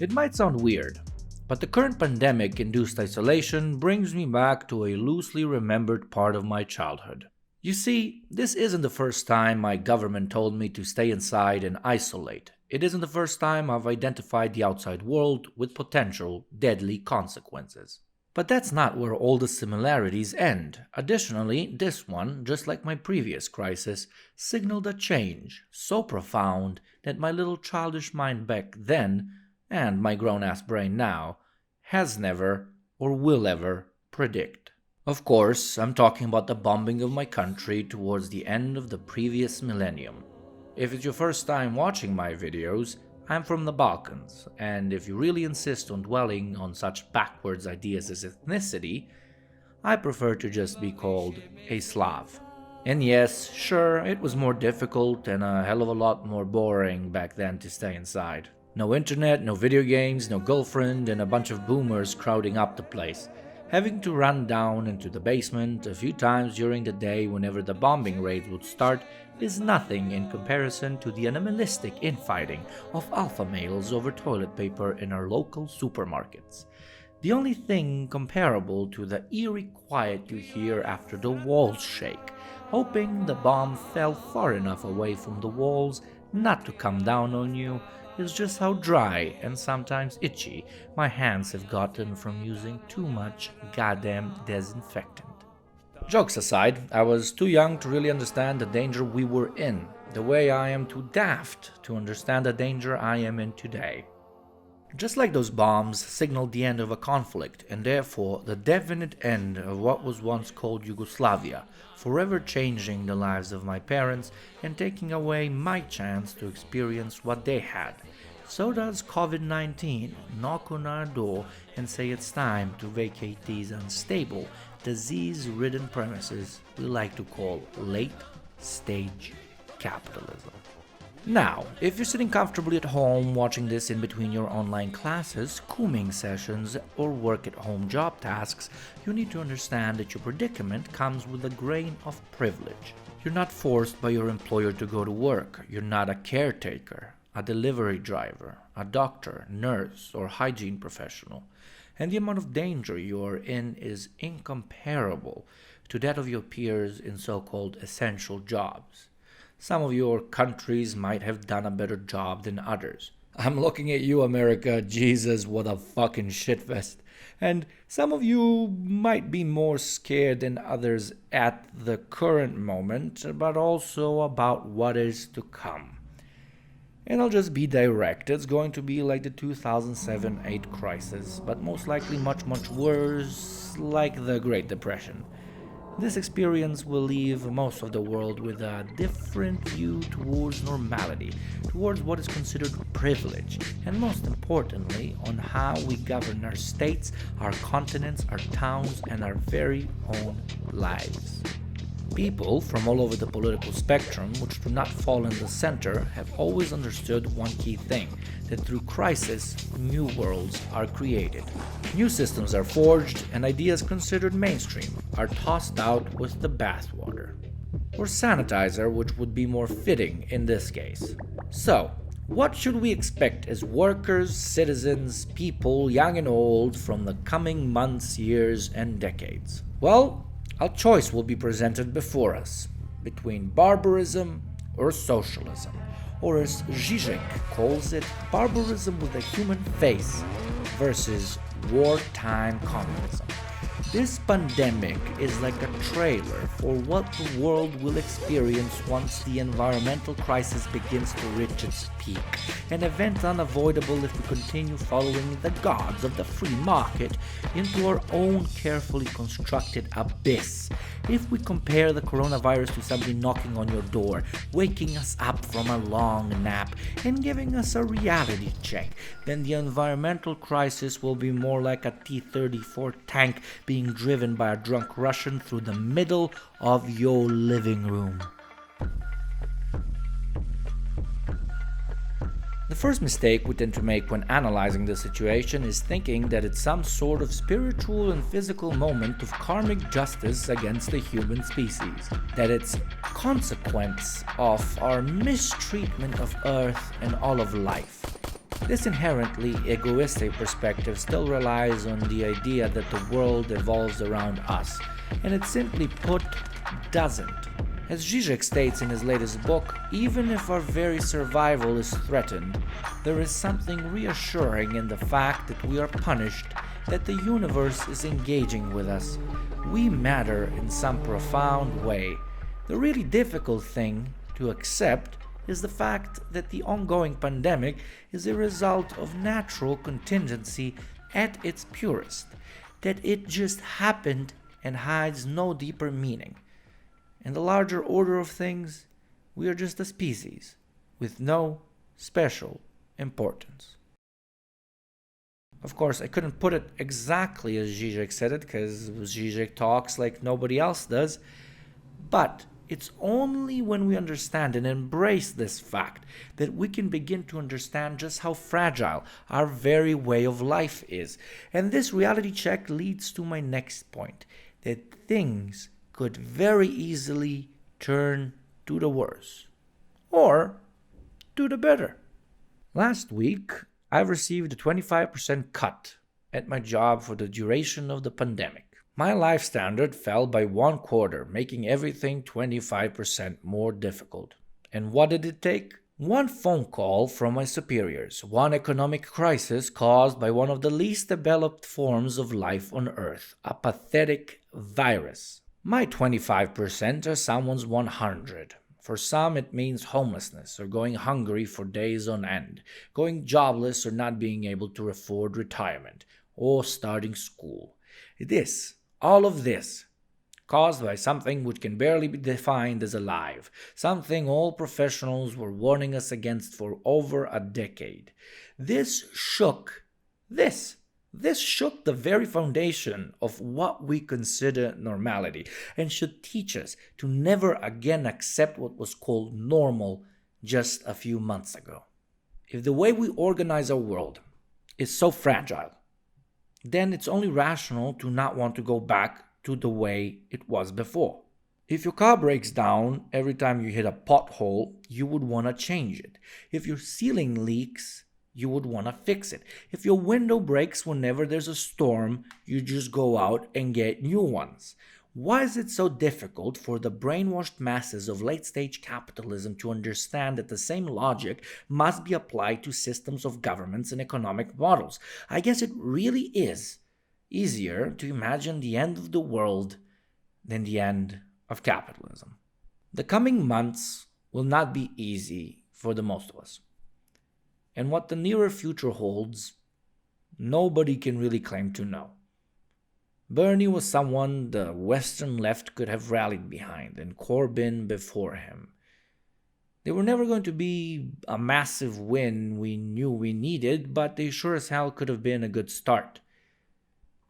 It might sound weird, but the current pandemic-induced isolation brings me back to a loosely remembered part of my childhood. You see, this isn't the first time my government told me to stay inside and isolate. It isn't the first time I've identified the outside world with potential deadly consequences. But that's not where all the similarities end. Additionally, this one, just like my previous crisis, signaled a change so profound that my little childish mind back then, and my grown-ass brain now, has never or will ever predict. Of course, I'm talking about the bombing of my country towards the end of the previous millennium. If it's your first time watching my videos, I'm from the Balkans, and if you really insist on dwelling on such backwards ideas as ethnicity, I prefer to just be called a Slav. And yes, sure, it was more difficult and a hell of a lot more boring back then to stay inside. No internet, no video games, no girlfriend, and a bunch of boomers crowding up the place. Having to run down into the basement a few times during the day whenever the bombing raids would start is nothing in comparison to the animalistic infighting of alpha males over toilet paper in our local supermarkets. The only thing comparable to the eerie quiet you hear after the walls shake, hoping the bomb fell far enough away from the walls not to come down on you, is just how dry and sometimes itchy my hands have gotten from using too much goddamn disinfectant. Jokes aside, I was too young to really understand the danger we were in, the way I am too daft to understand the danger I am in today. Just like those bombs signaled the end of a conflict and therefore the definite end of what was once called Yugoslavia, forever changing the lives of my parents and taking away my chance to experience what they had, so does COVID-19 knock on our door and say it's time to vacate these unstable, disease-ridden premises we like to call late-stage capitalism. Now, if you're sitting comfortably at home watching this in between your online classes, cooming sessions, or work-at-home job tasks, you need to understand that your predicament comes with a grain of privilege. You're not forced by your employer to go to work. You're not a caretaker, a delivery driver, a doctor, nurse, or hygiene professional. And the amount of danger you are in is incomparable to that of your peers in so-called essential jobs. Some of your countries might have done a better job than others. I'm looking at you, America. Jesus, what a fucking shitfest. And some of you might be more scared than others at the current moment, but also about what is to come. And I'll just be direct. It's going to be like the 2007-8 crisis, but most likely much, much worse, like the Great Depression. This experience will leave most of the world with a different view towards normality, towards what is considered privilege, and most importantly, on how we govern our states, our continents, our towns, and our very own lives. People from all over the political spectrum, which do not fall in the center, have always understood one key thing, that through crisis, new worlds are created. New systems are forged, and ideas considered mainstream are tossed out with the bathwater. Or sanitizer, which would be more fitting in this case. So, what should we expect as workers, citizens, people, young and old, from the coming months, years, and decades? Well, a choice will be presented before us, between barbarism or socialism, or as Zizek calls it, barbarism with a human face versus wartime communism. This pandemic is like a trailer for what the world will experience once the environmental crisis begins to reach its peak, an event unavoidable if we continue following the gods of the free market into our own carefully constructed abyss. If we compare the coronavirus to somebody knocking on your door, waking us up from a long nap, and giving us a reality check, then the environmental crisis will be more like a T-34 tank being driven by a drunk Russian through the middle of your living room. The first mistake we tend to make when analyzing the situation is thinking that it's some sort of spiritual and physical moment of karmic justice against the human species, that it's consequence of our mistreatment of Earth and all of life. This inherently egoistic perspective still relies on the idea that the world evolves around us, and it simply put doesn't. As Zizek states in his latest book, even if our very survival is threatened, there is something reassuring in the fact that we are punished, that the universe is engaging with us. We matter in some profound way. The really difficult thing to accept is the fact that the ongoing pandemic is a result of natural contingency at its purest, that it just happened and hides no deeper meaning. In the larger order of things, we are just a species with no special importance. Of course, I couldn't put it exactly as Zizek said it, because Zizek talks like nobody else does, but it's only when we understand and embrace this fact that we can begin to understand just how fragile our very way of life is. And this reality check leads to my next point, that things could very easily turn to the worse, or to the better. Last week, I received a 25% cut at my job for the duration of the pandemic. My life standard fell by 1/4, making everything 25% more difficult. And what did it take? One phone call from my superiors, one economic crisis caused by one of the least developed forms of life on Earth, a pathetic virus. My 25% are someone's 100. For some, it means homelessness or going hungry for days on end, going jobless or not being able to afford retirement, or starting school. All of this, caused by something which can barely be defined as alive, something all professionals were warning us against for over a decade. This shook the very foundation of what we consider normality, and should teach us to never again accept what was called normal just a few months ago. If the way we organize our world is so fragile, then it's only rational to not want to go back to the way it was before. If your car breaks down every time you hit a pothole, you would want to change it. If your ceiling leaks, you would want to fix it. If your window breaks whenever there's a storm, you just go out and get new ones. Why is it so difficult for the brainwashed masses of late-stage capitalism to understand that the same logic must be applied to systems of governments and economic models? I guess it really is easier to imagine the end of the world than the end of capitalism. The coming months will not be easy for the most of us. And what the nearer future holds, nobody can really claim to know. Bernie was someone the Western left could have rallied behind, and Corbyn before him. They were never going to be a massive win we knew we needed, but they sure as hell could have been a good start.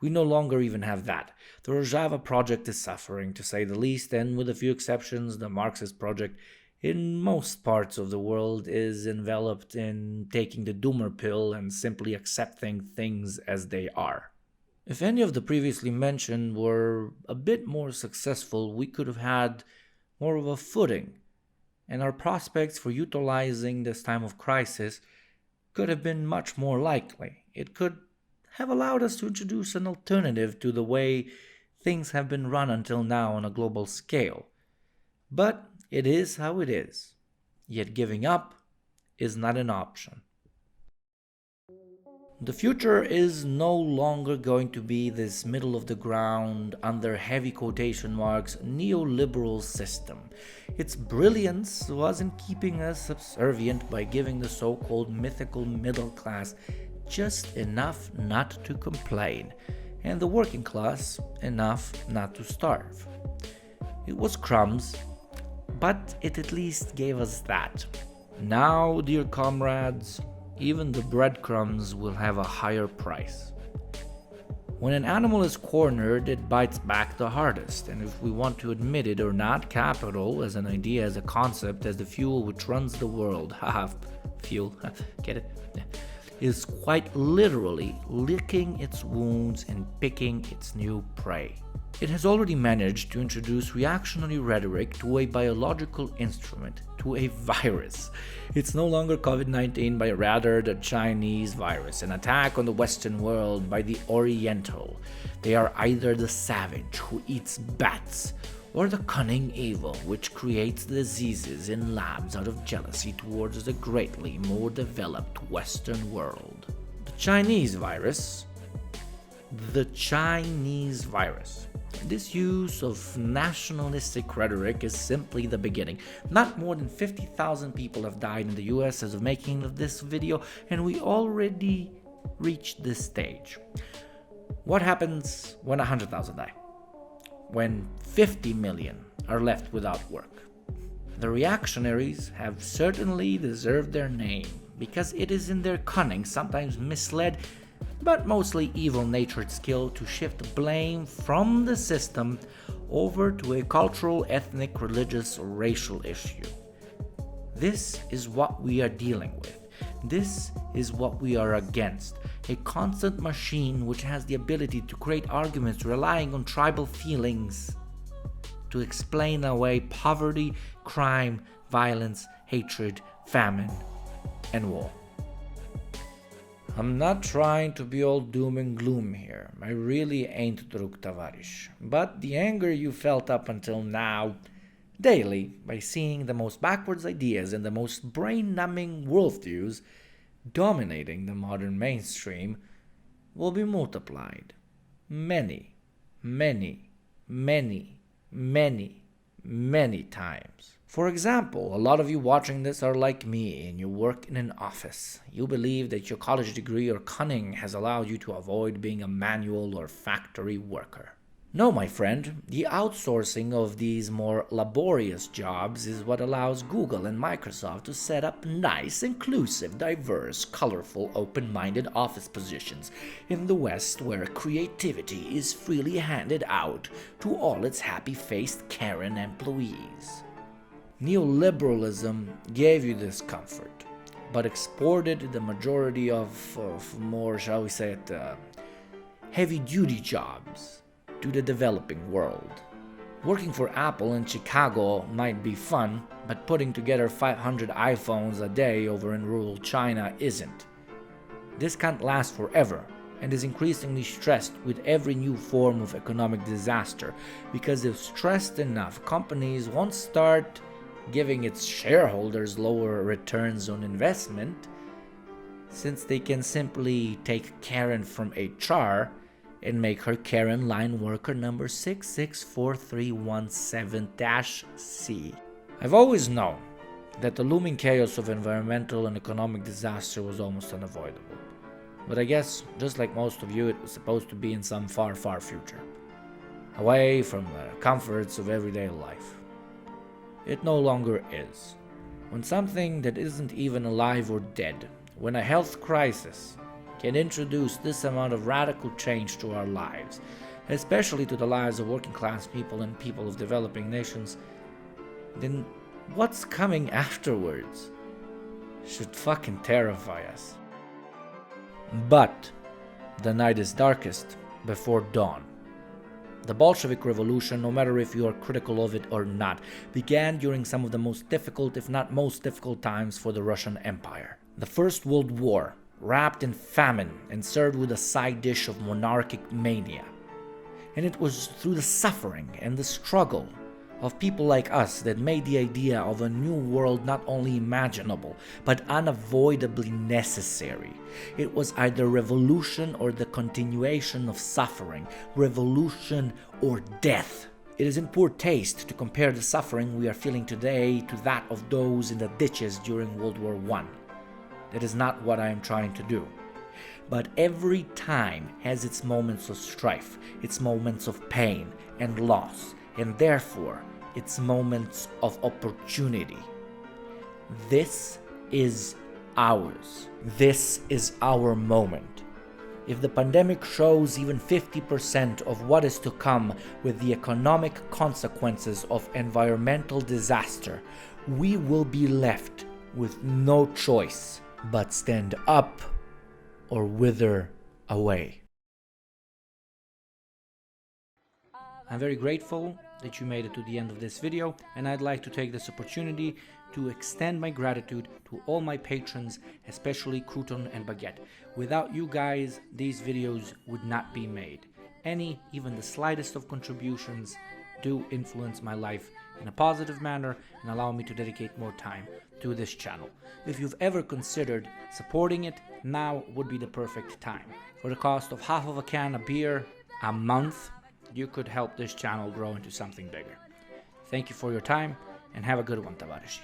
We no longer even have that. The Rojava project is suffering, to say the least, and with a few exceptions, the Marxist project in most parts of the world is enveloped in taking the doomer pill and simply accepting things as they are. If any of the previously mentioned were a bit more successful, we could have had more of a footing, and our prospects for utilizing this time of crisis could have been much more likely. It could have allowed us to introduce an alternative to the way things have been run until now on a global scale. But it is how it is, yet giving up is not an option. The future is no longer going to be this middle-of-the-ground, under heavy quotation marks, neoliberal system. Its brilliance was in keeping us subservient by giving the so-called mythical middle class just enough not to complain, and the working class enough not to starve. It was crumbs, but it at least gave us that. Now, dear comrades, even the breadcrumbs will have a higher price. When an animal is cornered, it bites back the hardest, and if we want to admit it or not, capital as an idea, as a concept, as the fuel which runs the world, fuel, get it? Is quite literally licking its wounds and picking its new prey. It has already managed to introduce reactionary rhetoric to a biological instrument, to a virus. It's no longer COVID-19, but rather the Chinese virus, an attack on the Western world by the Oriental. They are either the savage who eats bats, or the cunning evil which creates diseases in labs out of jealousy towards the greatly more developed Western world. The Chinese virus. This use of nationalistic rhetoric is simply the beginning. Not more than 50,000 people have died in the US as of making of this video, and we already reached this stage. What happens when 100,000 die? When 50 million are left without work? The reactionaries have certainly deserved their name, because it is in their cunning, sometimes misled, but mostly evil-natured skill to shift blame from the system over to a cultural, ethnic, religious, or racial issue. This is what we are dealing with. This is what we are against. A constant machine which has the ability to create arguments relying on tribal feelings to explain away poverty, crime, violence, hatred, famine, and war. I'm not trying to be all doom and gloom here. I really ain't, drug tavarish. But the anger you felt up until now, daily, by seeing the most backwards ideas and the most brain-numbing worldviews dominating the modern mainstream, will be multiplied many, many, many, many, many times. For example, a lot of you watching this are like me and you work in an office. You believe that your college degree or cunning has allowed you to avoid being a manual or factory worker. No, my friend, the outsourcing of these more laborious jobs is what allows Google and Microsoft to set up nice, inclusive, diverse, colorful, open-minded office positions in the West where creativity is freely handed out to all its happy-faced Karen employees. Neoliberalism gave you this comfort, but exported the majority of more, shall we say it, heavy-duty jobs to the developing world. Working for Apple in Chicago might be fun, but putting together 500 iPhones a day over in rural China isn't. This can't last forever, and is increasingly stressed with every new form of economic disaster, because if stressed enough, companies won't start giving its shareholders lower returns on investment, since they can simply take Karen from HR and make her Karen line worker number 664317-C. I've always known that the looming chaos of environmental and economic disaster was almost unavoidable. But I guess, just like most of you, it was supposed to be in some far, far future, away from the comforts of everyday life. It no longer is. When something that isn't even alive or dead, when a health crisis can introduce this amount of radical change to our lives, especially to the lives of working class people and people of developing nations, then what's coming afterwards should fucking terrify us. But the night is darkest before dawn. The Bolshevik Revolution, no matter if you are critical of it or not, began during some of the most difficult, if not most difficult times for the Russian Empire. The First World War, wrapped in famine and served with a side dish of monarchic mania. And it was through the suffering and the struggle of people like us that made the idea of a new world not only imaginable, but unavoidably necessary. It was either revolution or the continuation of suffering, revolution or death. It is in poor taste to compare the suffering we are feeling today to that of those in the ditches during World War I. That is not what I am trying to do. But every time has its moments of strife, its moments of pain and loss, and therefore its moments of opportunity. This is ours. This is our moment. If the pandemic shows even 50% of what is to come with the economic consequences of environmental disaster, we will be left with no choice but stand up or wither away. I'm very grateful that you made it to the end of this video, and I'd like to take this opportunity to extend my gratitude to all my patrons, especially Crouton and Baguette. Without you guys, these videos would not be made. Any, even the slightest of contributions do influence my life in a positive manner and allow me to dedicate more time to this channel. If you've ever considered supporting it, now would be the perfect time. For the cost of half of a can of beer a month, you could help this channel grow into something bigger. Thank you for your time and have a good one, tovarищи.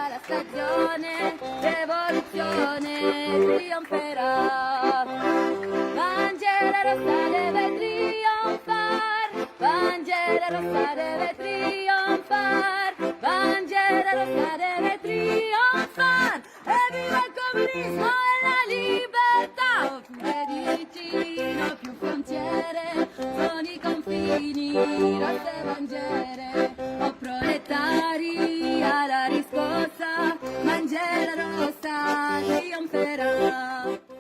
La stagione, rivoluzione trionferà. Bandiera rossa deve trionfar, bandiera rossa deve trionfar, bandiera rossa deve trionfar. E viva il comunismo e la libertà, più vicino, più frontiere, sono i confini, rosse bandiere, o proletari alla riscossa, bandiera rossa trionferà.